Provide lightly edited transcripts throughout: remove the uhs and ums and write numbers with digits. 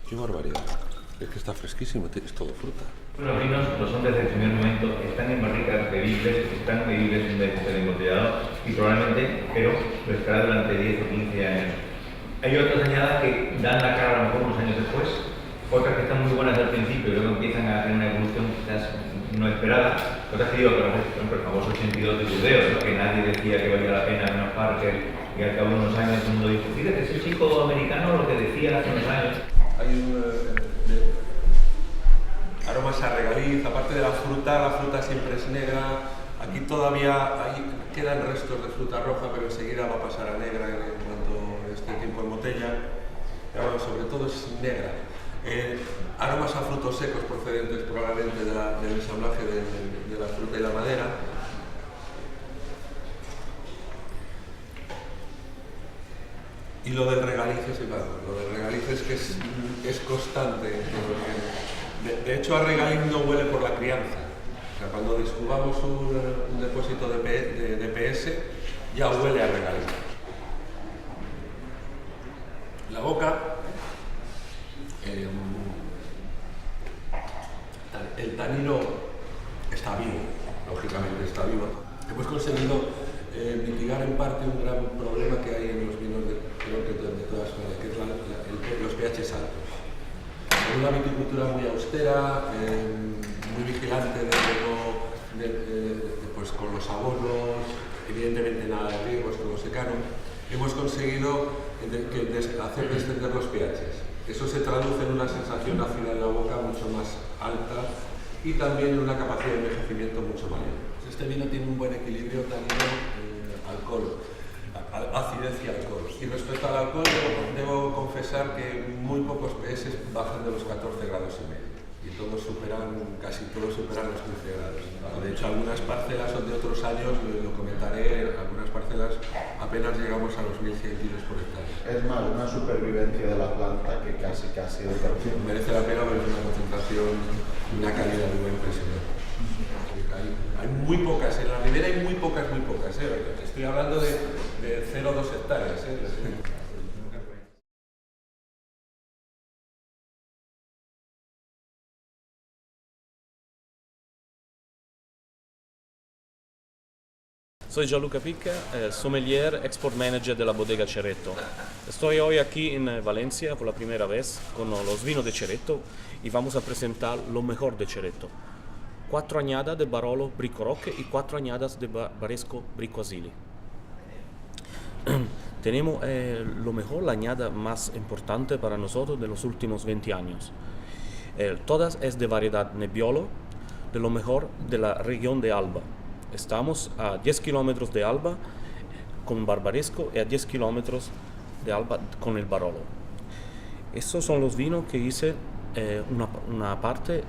Qué barbaridad. Es que está fresquísimo, es todo fruta. Los vinos lo son desde el primer momento, están en barricas bebibles, están bebibles en vez de ser embotellados y probablemente, pero lo estará durante 10 o 15 años. Hay otras añadas que dan la cara a lo mejor unos años después, otras que están muy buenas al principio y luego empiezan a tener una evolución quizás no esperada. Otras que digo, por ejemplo, el famoso 82 de Burdeos, ¿no? Que nadie decía que valía la pena menos Parker y al cabo de unos años el mundo dijo, fíjate, ese chico americano lo que decía hace unos años. Hay aromas a regaliz, aparte de la fruta siempre es negra. Aquí todavía quedan restos de fruta roja, pero enseguida va a pasar a negra en cuanto esté tiempo en botella. Pero sobre todo es negra. Aromas a frutos secos procedentes probablemente del ensamblaje de la fruta y la madera. Y lo del regaliz es igual. Lo del regaliz es que es constante. De hecho, a regaliz no huele por la crianza. O sea, cuando descubamos un depósito de DPS, ya huele a regaliz. La boca, el tanino está vivo, lógicamente está vivo. Hemos conseguido mitigar en parte un gran problema que hay en los vinos de todas zonas, que es los pHs altos. Una viticultura muy austera, muy vigilante pues con los abonos, evidentemente nada de riegos, todo secano. Hemos conseguido hacer descender los pHs. Eso se traduce en una sensación ácida en la boca mucho más alta y también en una capacidad de envejecimiento mucho mayor. Este vino tiene un buen equilibrio tanino-alcohol, acidez y alcohol. Y respecto al alcohol, debo confesar que muy pocos PS bajan de los 14 grados y medio. Y casi todos superan los 15 grados. De hecho, algunas parcelas son de otros años, lo comentaré, algunas parcelas apenas llegamos a los 1100 kilos por hectárea. Es más, una supervivencia de la planta que casi de perfil. Merece la pena, pero es una concentración, una calidad muy impresionante. Hay muy pocas, en la ribera hay muy pocas. Estoy hablando de 0,2 hectáreas. Soy Gianluca Picca, sommelier, export manager de la bodega Ceretto. Estoy hoy aquí en Valencia por la primera vez con los vinos de Ceretto y vamos a presentar lo mejor de Ceretto. 4 añadas de Barolo Bricco Roque y 4 añadas de Baresco Bricco Asili. Tenemos lo mejor, la añada más importante para nosotros de los últimos 20 años. Todas es de variedad Nebbiolo, de lo mejor de la región de Alba. Estamos a 10 kilómetros de Alba con Barbaresco y a 10 kilómetros de Alba con el Barolo. Estos son los vinos que hice una parte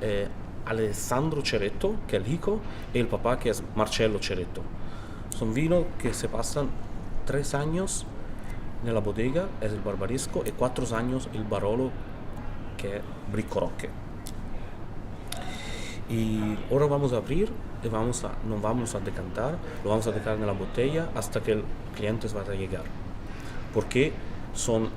Alessandro Ceretto, que es el hijo, y el papá, que es Marcello Ceretto. Son vinos que se pasan 3 años en la bodega, es el Barbaresco, y 4 años el Barolo, que es Bricco Roque. Y ahora vamos a abrir y no vamos a decantar, lo vamos a dejar en la botella hasta que el cliente va a llegar. Porque son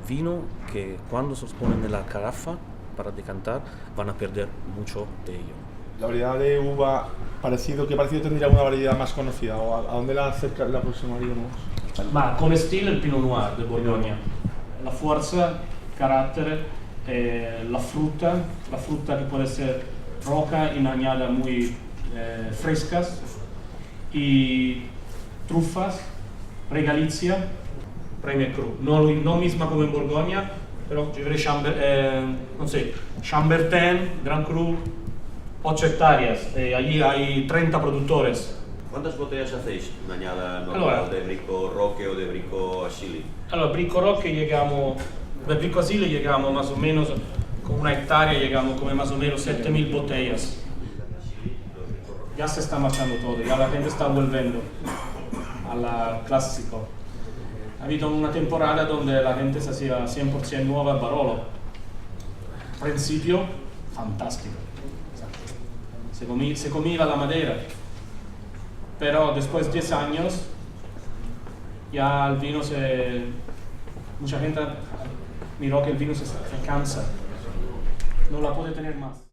vinos que cuando se ponen en la carafa para decantar van a perder mucho de ello. La variedad de uva, ¿qué parecido tendría una variedad más conocida? ¿O a dónde la aproximaríamos? Ma come stile il Pinot Noir del Borgogna. La fuerza, carácter, la fruta que puede ser roca en añadas muy frescas y trufas, regalizia, Premier Cru. No misma como en Borgoña, pero yo creo Chambertin, Grand Cru, 8 hectáreas. Allí hay 30 productores. ¿Cuántas botellas hacéis? ¿Una añada normal de Bricco Roque o de Bricco Asili? Bricco Roque de Bricco Asili llegamos más o menos, con 1 hectárea llegamos como más o menos 7000 botellas. Ya se está marchando todo, ya la gente está volviendo al clásico. Ha habido una temporada donde la gente se hacía 100% nueva Barolo. Principio, fantástico. Se comía la madera. Pero después de 10 años, ya el vino mucha gente miró que el vino se cansa. no la puede tener más.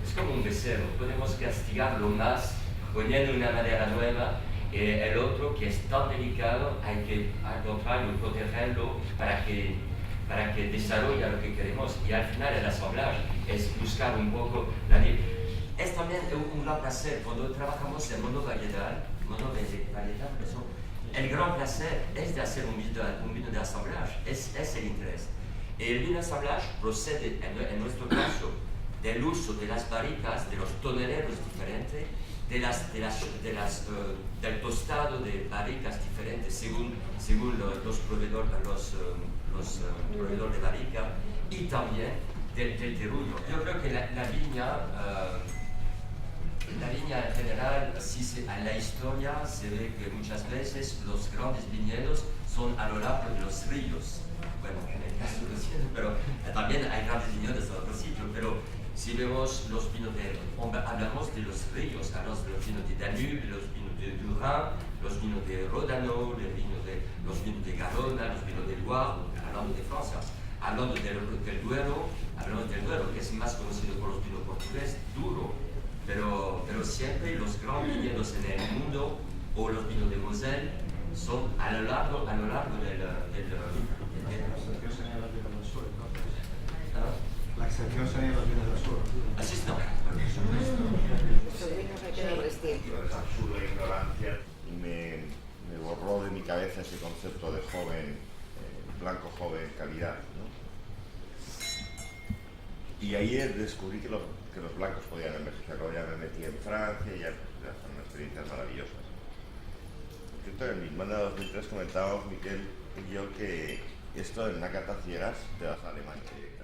Es como un becerro, podemos castigarlo más poniendo una madera nueva, el otro que es tan delicado hay que al contrario protegerlo para que desarrolle lo que queremos, y al final el asamblaje es buscar un poco es también un gran placer cuando trabajamos en monovariedad, el gran placer es de hacer un vino de asamblaje, es el interés. El vino de asamblaje procede en nuestro caso del uso de las barricas, de los toneleros diferentes, del tostado de barricas diferentes según los proveedores de barrica, y también del terruño. Yo creo que la viña en general, en la historia se ve que muchas veces los grandes viñedos son a lo largo de los ríos. Bueno, en el caso de los ríos, pero también hay grandes viñedos en otros sitios, pero si vemos los vinos hablamos de los ríos, hablamos de los vinos de Danube, los vinos de Durán, los vinos de Rodano, los vinos de Garona, los vinos de Loire, hablando de Francia. Hablando del Duero, que es más conocido por los vinos portugueses, duro, pero siempre los grandes viñedos en el mundo, o los vinos de Moselle, son a lo largo del La excepción sería los vinos del sur. Así es, no. Es absurda ignorancia y me borró de mi cabeza ese concepto de joven, blanco joven, calidad, ¿no? Y ahí descubrí que los blancos podían envejecer. Luego ya me metí en Francia y ya son experiencias maravillosas. En mi banda de 2003 comentábamos, Miquel y yo, que esto en una cata ciegas te vas a Alemania directamente.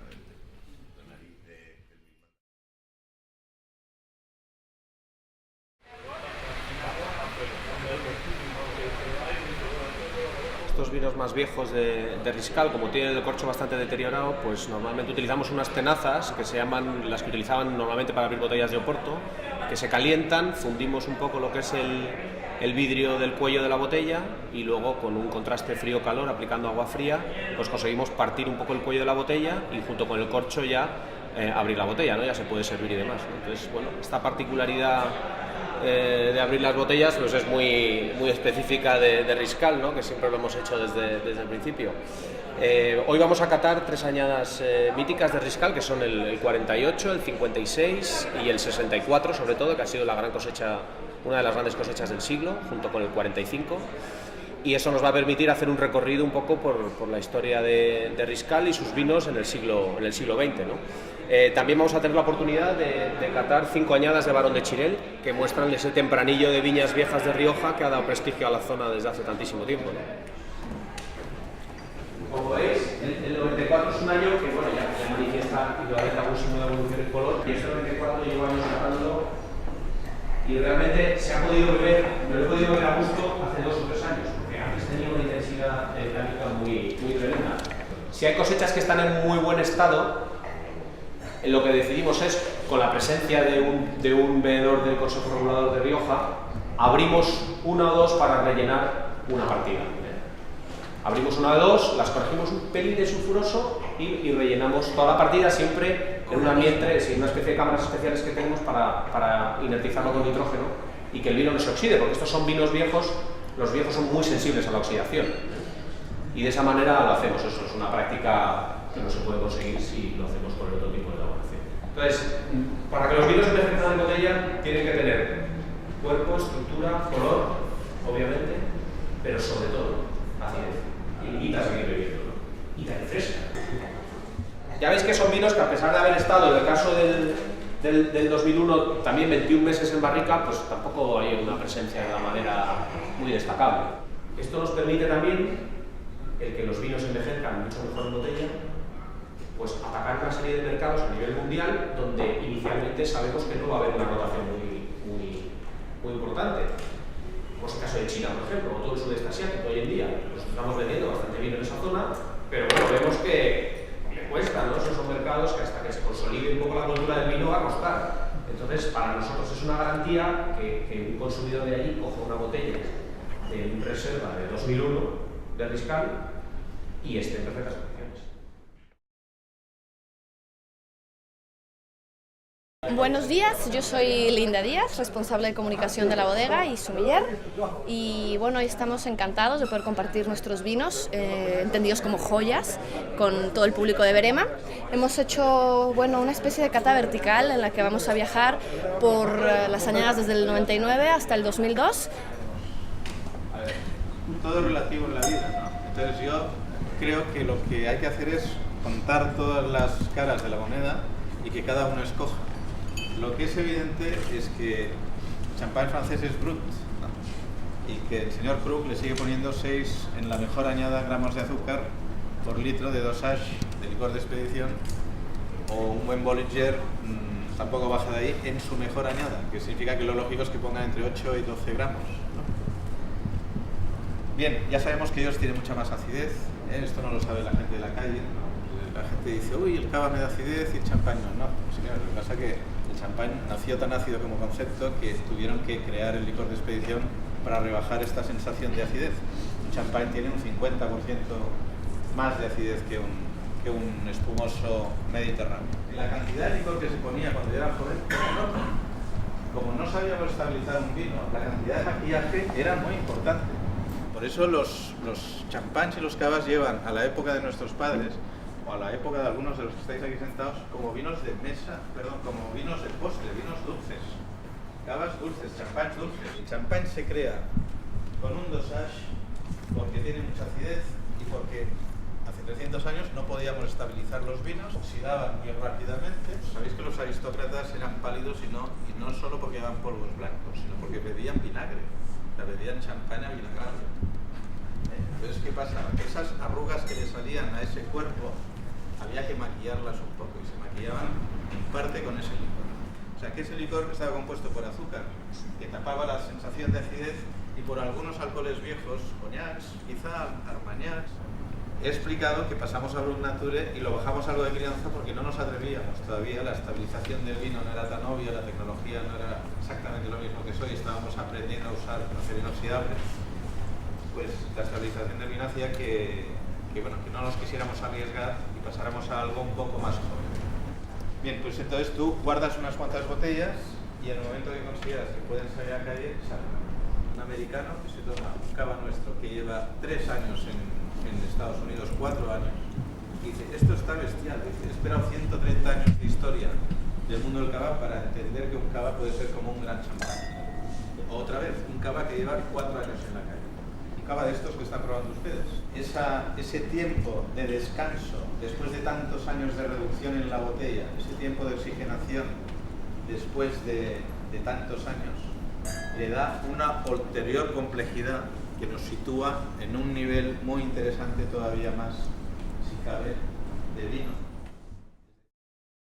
Estos vinos más viejos de Riscal, como tienen el corcho bastante deteriorado, pues normalmente utilizamos unas tenazas que se llaman, las que utilizaban normalmente para abrir botellas de Oporto, que se calientan, fundimos un poco lo que es el vidrio del cuello de la botella, y luego con un contraste frío-calor, aplicando agua fría, pues conseguimos partir un poco el cuello de la botella y junto con el corcho ya abrir la botella, ¿no? Ya se puede servir y demás, ¿no? Entonces, bueno, esta particularidad de abrir las botellas pues es muy específica de Riscal, ¿no? Que siempre lo hemos hecho desde el principio. Hoy vamos a catar tres añadas míticas de Riscal, que son el 48, el 56 y el 64, sobre todo, que ha sido la gran cosecha, una de las grandes cosechas del siglo, junto con el 45. Y eso nos va a permitir hacer un recorrido un poco por la historia de Riscal y sus vinos en el siglo XX, ¿no? También vamos a tener la oportunidad de catar 5 añadas de Barón de Chirel, que muestran ese tempranillo de viñas viejas de Rioja que ha dado prestigio a la zona desde hace tantísimo tiempo, ¿no? Como veis, el 94 es un año que, bueno, ya se manifiesta y va a haber algún signo de evolución en color, y este 94 llevo años catándolo y realmente se ha podido beber, me lo he podido beber a gusto hace 2 o 3 años, porque antes tenía una intensidad tánica muy tremenda. Si hay cosechas que están en muy buen estado, lo que decidimos es, con la presencia de un veedor del Consejo Regulador de Rioja, abrimos una o dos para rellenar una partida. Abrimos una o dos, las corregimos un pelín de sulfuroso y rellenamos toda la partida, siempre en un ambiente, sin una especie de cámaras especiales que tenemos para inertizarlo con nitrógeno y que el vino no se oxide, porque estos son vinos viejos, los viejos son muy sensibles a la oxidación. Y de esa manera lo hacemos, eso es una práctica que no se puede conseguir si lo hacemos con el otro tipo de elaboración. Entonces, para que los vinos envejezcan en botella tienen que tener cuerpo, estructura, color, obviamente, pero sobre todo acidez. Y seguir bebiendo, ¿no? Y tan fresca. Ya veis que son vinos que, a pesar de haber estado, en el caso del 2001, también 21 meses en barrica, pues tampoco hay una presencia de la madera muy destacable. Esto nos permite también el que los vinos envejezcan mucho mejor en botella, pues atacar una serie de mercados a nivel mundial donde inicialmente sabemos que no va a haber una rotación muy importante. Como es el caso de China, por ejemplo, o todo el sudeste asiático hoy en día. Los estamos vendiendo bastante bien en esa zona, pero bueno, vemos que le cuesta, ¿no? Esos son mercados que hasta que se consolide un poco la cultura del vino va a costar. Entonces, para nosotros es una garantía que un consumidor de allí coja una botella en reserva de 2001 de Riscal y esté en perfectas condiciones. Buenos días, yo soy Linda Díaz, responsable de comunicación de la bodega y sommelier, y bueno, hoy estamos encantados de poder compartir nuestros vinos, entendidos como joyas, con todo el público de Berema. Hemos hecho, bueno, una especie de cata vertical en la que vamos a viajar por las añadas desde el 99 hasta el 2002. A ver, todo es relativo en la vida, ¿no? Entonces yo creo que lo que hay que hacer es contar todas las caras de la moneda y que cada uno escoja. Lo que es evidente es que el champán francés es brut, ¿no? Y que el señor Krug le sigue poniendo 6 en la mejor añada gramos de azúcar por litro de dosage de licor de expedición, o un buen Bollinger tampoco baja de ahí en su mejor añada, que significa que lo lógico es que pongan entre 8 y 12 gramos, ¿no? Bien, ya sabemos que ellos tienen mucha más acidez, esto no lo sabe la gente de la calle, ¿no? La gente dice, uy, el cava me da acidez y el champán no. No, señores, lo que pasa es que el champán nació tan ácido como concepto que tuvieron que crear el licor de expedición para rebajar esta sensación de acidez. Un champán tiene un 50% más de acidez que un espumoso mediterráneo. La cantidad de licor que se ponía cuando yo era joven, como no sabíamos estabilizar un vino, la cantidad de maquillaje era muy importante. Por eso los champáns y los cavas llevan a la época de nuestros padres, o a la época de algunos de los que estáis aquí sentados, como vinos de mesa, perdón, como vinos de postre, vinos dulces. Cavas dulces, champáns dulces. El champán se crea con un dosage porque tiene mucha acidez y porque hace 300 años no podíamos estabilizar los vinos, oxidaban muy rápidamente. Sabéis que los aristócratas eran pálidos y no solo porque llevaban polvos blancos, sino porque bebían vinagre, bebían champán avinagrado. Entonces, ¿qué pasaba? Que esas arrugas que le salían a ese cuerpo había que maquillarlas un poco, y se maquillaban en parte con ese licor. O sea, que ese licor estaba compuesto por azúcar, que tapaba la sensación de acidez, y por algunos alcoholes viejos, coñacs, quizá armagnacs. He explicado que pasamos a Brut Nature y lo bajamos algo de crianza porque no nos atrevíamos todavía, la estabilización del vino no era tan obvia, la tecnología no era exactamente lo mismo que es hoy, estábamos aprendiendo a usar acero inoxidable. Pues la estabilización del vino hacía que no nos quisiéramos arriesgar y pasáramos a algo un poco más joven. Bien, pues entonces tú guardas unas cuantas botellas y en el momento que consideras que pueden salir a la calle, sale un americano que se toma un cava nuestro que lleva 3 años en Estados Unidos, 4 años, y dice, esto está bestial, dice, he esperado 130 años de historia del mundo del cava para entender que un cava puede ser como un gran champán. Otra vez, un cava que lleva 4 años en la calle. Cava de estos que están probando ustedes. Ese tiempo de descanso, después de tantos años de reducción en la botella, ese tiempo de oxigenación, después de tantos años, le da una ulterior complejidad que nos sitúa en un nivel muy interesante todavía más, si cabe, de vino.